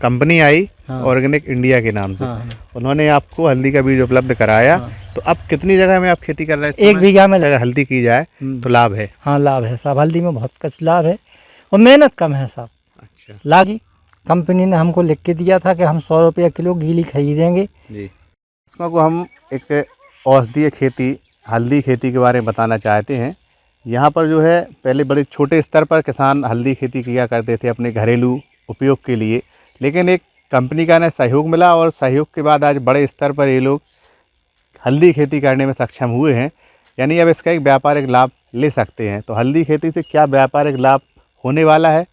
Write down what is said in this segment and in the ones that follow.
Company आई हाँ। Organic India के नाम से। हाँ। उन्होंने आपको हल्दी का बीज उपलब्ध कराया। हाँ। तो अब कितनी जगह में आप खेती कर रहे हैं? 1 बीघा में अगर हल्दी की जाए तो लाभ है? हाँ लाभ है साहब, हल्दी में बहुत कुछ लाभ है और मेहनत कम है साहब। अच्छा। लागी कंपनी ने हमको लिख के दिया था कि हम 100 रुपये किलो गीली खरीदेंगे जी। इसको हम एक औषधीय खेती हल्दी खेती के बारे में बताना चाहते हैं। यहाँ पर जो है पहले बड़े छोटे स्तर पर किसान हल्दी खेती किया करते थे अपने घरेलू उपयोग के लिए, लेकिन एक कंपनी का ने सहयोग मिला और सहयोग के बाद आज बड़े स्तर पर ये लोग हल्दी खेती करने में सक्षम हुए हैं। यानी अब इसका एक व्यापारिक लाभ ले सकते हैं। तो हल्दी खेती से क्या व्यापारिक लाभ होने वाला है,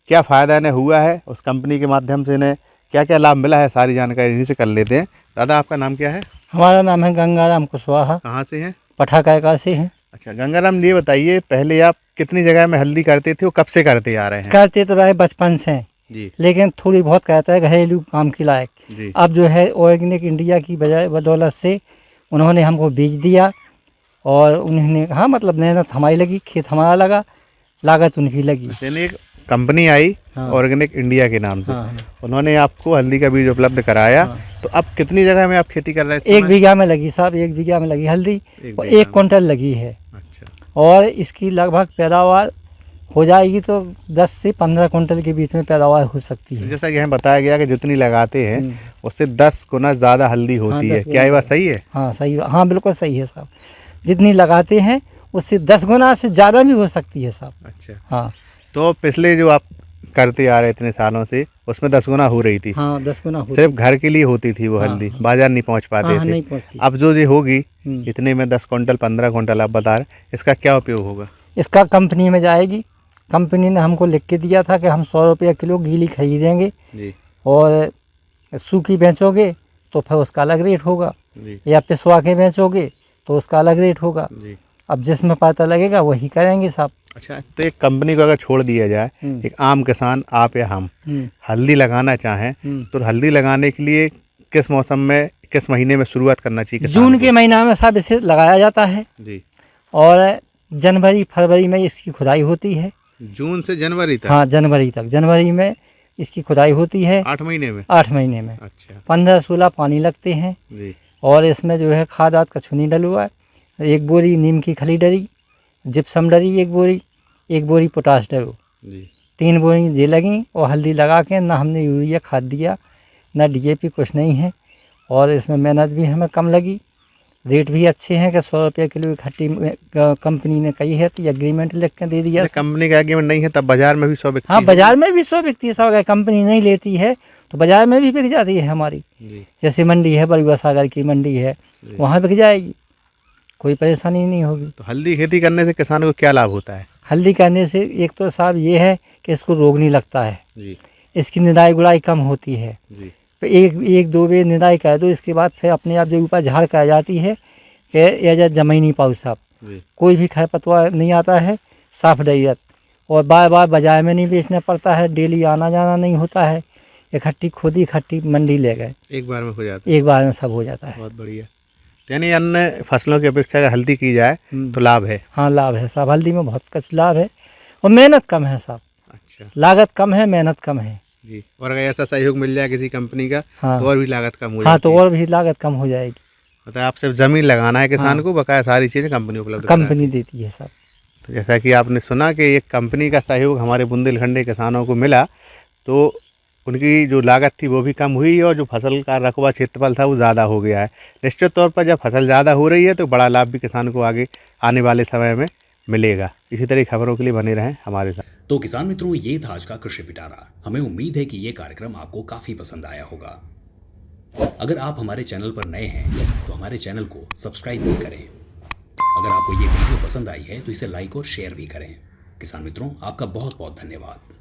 क्या फ़ायदा इन्हें हुआ है, उस कंपनी के माध्यम से इन्हें क्या क्या लाभ मिला है, सारी जानकारी इन्हीं से कर लेते हैं। दादा आपका नाम क्या है? हमारा नाम है गंगाराम कुशवाहा। कहाँ से हैं? पठाका से हैं। अच्छा गंगाराम, ये बताइए पहले आप कितनी जगह में हल्दी करते थे और कब से करते आ रहे हैं? करते तो रहे बचपन से जी। लेकिन थोड़ी बहुत कहता है घरेलू काम के लायक जी। अब जो है ऑर्गेनिक इंडिया की बदौलत से उन्होंने हमको बीज दिया और उन्होंने हाँ मतलब मेहनत हमारी लगी, खेत हमारा लगा, लागत उनकी लगी। यानी एक कंपनी आई हाँ। ऑर्गेनिक इंडिया के नाम से। हाँ। उन्होंने आपको हल्दी का बीज उपलब्ध कराया। हाँ। तो अब कितनी जगह में आप खेती कर रहे हैं? 1 बीघा में लगी साहब, 1 बीघा में लगी हल्दी और 1 क्विंटल लगी है। अच्छा। और इसकी लगभग पैदावार हो जाएगी तो 10 से 15 क्विंटल के बीच में पैदावार हो सकती है। जैसा कि हमें बताया गया कि जितनी लगाते हैं उससे 10 गुना ज़्यादा हल्दी होती है। क्या ये बात सही है? हाँ सही, हाँ बिल्कुल सही है साहब। जितनी लगाते हैं उससे 10 गुना से ज़्यादा भी हो सकती है साहब। अच्छा। हाँ। तो पिछले जो आप करते आ रहे इतने सालों से उसमें 10 गुना हो रही थी। हाँ 10 गुना सिर्फ घर के लिए होती थी वो हल्दी, बाजार नहीं पहुंच पाते हाँ, थे। नहीं पहुंचती। अब जो ये होगी इतने में 10 क्विंटल 15 क्विंटल आप बता रहे, इसका क्या उपयोग होगा? इसका कंपनी में जाएगी। कंपनी ने हमको लिख के दिया था कि हम 100 रुपये किलो गीली खरीदेंगे जी। और सूखी बेचोगे तो फिर उसका अलग रेट होगा जी। या पिसवा के बेचोगे तो उसका अलग रेट होगा जी। अब जिसमें पता लगेगा वही करेंगे साहब। अच्छा, तो एक कंपनी को अगर छोड़ दिया जाए, एक आम किसान आप या हम हल्दी लगाना चाहें तो हल्दी लगाने के लिए किस मौसम में किस महीने में शुरुआत करना चाहिए? जून के महीना में साहब इसे लगाया जाता है जी। और जनवरी फरवरी में इसकी खुदाई होती है। जून से जनवरी तक? हाँ जनवरी तक, जनवरी में इसकी खुदाई होती है। 8 महीने में? 8 महीने में। अच्छा। 15-16 पानी लगते हैं जी। और इसमें जो है खाद आद कछु नहीं डलवा है। 1 बोरी नीम की खली डली, जिप्सम डली 1 बोरी, 1 बोरी पोटाश डलो जी। 3 बोरी ये लगी और हल्दी लगा के ना हमने यूरिया खाद दिया ना DAP, कुछ नहीं है। और इसमें मेहनत भी हमें कम लगी, रेट भी अच्छे हैं कि 100 रुपये किलो इकट्ठी कंपनी ने कही है तो एग्रीमेंट लिख के दे दिया। कंपनी का एग्रीमेंट नहीं है तब बाजार में भी 100 बिकती है? हाँ बाजार में भी 100 बिकती है साहब। अगर कंपनी नहीं लेती है तो बाजार में भी बिक जाती है हमारी। जैसे मंडी है बलुआ सागर की मंडी है, वहाँ बिक जाएगी, कोई परेशानी नहीं होगी। तो हल्दी खेती करने से किसान को क्या लाभ होता है? हल्दी करने से एक तो साहब ये है कि इसको रोग नहीं लगता है जी। इसकी निदाई गुड़ाई कम होती है जी। तो एक दो बेर निदाई कर दो, इसके बाद फिर अपने आप जो ऊपर झाड़ कर जाती है कि यह जमा ही नहीं पाओ साहब, कोई भी खरपतवार नहीं आता है, साफ डैयत। और बार बार बाजार में नहीं बेचना पड़ता है, डेली आना जाना नहीं होता है, इकट्ठी खुद ही इकट्ठी मंडी ले गए, एक बार में हो जाता है। एक बार में सब हो जाता है। बहुत बढ़िया। यानी अन्य फसलों की अपेक्षा अगर हल्दी की जाए तो लाभ है? हाँ लाभ है साहब, हल्दी में बहुत कुछ लाभ है और मेहनत कम है साहब। अच्छा। लागत कम है, मेहनत कम है जी। और अगर ऐसा सहयोग मिल जाए किसी कंपनी का हाँ। तो और भी लागत कम हो जाएगी? हाँ तो और भी लागत कम हो जाएगी। मतलब आप सिर्फ ज़मीन लगाना है किसान को, बकाया सारी चीज़ें कंपनी उपलब्ध कंपनी देती है साहब। तो जैसा कि आपने सुना कि एक कंपनी का सहयोग हमारे बुंदेलखंडी किसानों को मिला तो उनकी जो लागत थी वो भी कम हुई और जो फसल का रकबा क्षेत्रफल था वो ज़्यादा हो गया है। निश्चित तौर पर जब फसल ज़्यादा हो रही है तो बड़ा लाभ भी किसान को आगे आने वाले समय में मिलेगा। इसी तरह खबरों के लिए बने रहें हमारे साथ। तो किसान मित्रों, ये था आज का कृषि पिटारा। हमें उम्मीद है कि ये कार्यक्रम आपको काफ़ी पसंद आया होगा। अगर आप हमारे चैनल पर नए हैं तो हमारे चैनल को सब्सक्राइब भी करें। अगर आपको ये वीडियो पसंद आई है तो इसे लाइक और शेयर भी करें। किसान मित्रों, आपका बहुत बहुत धन्यवाद।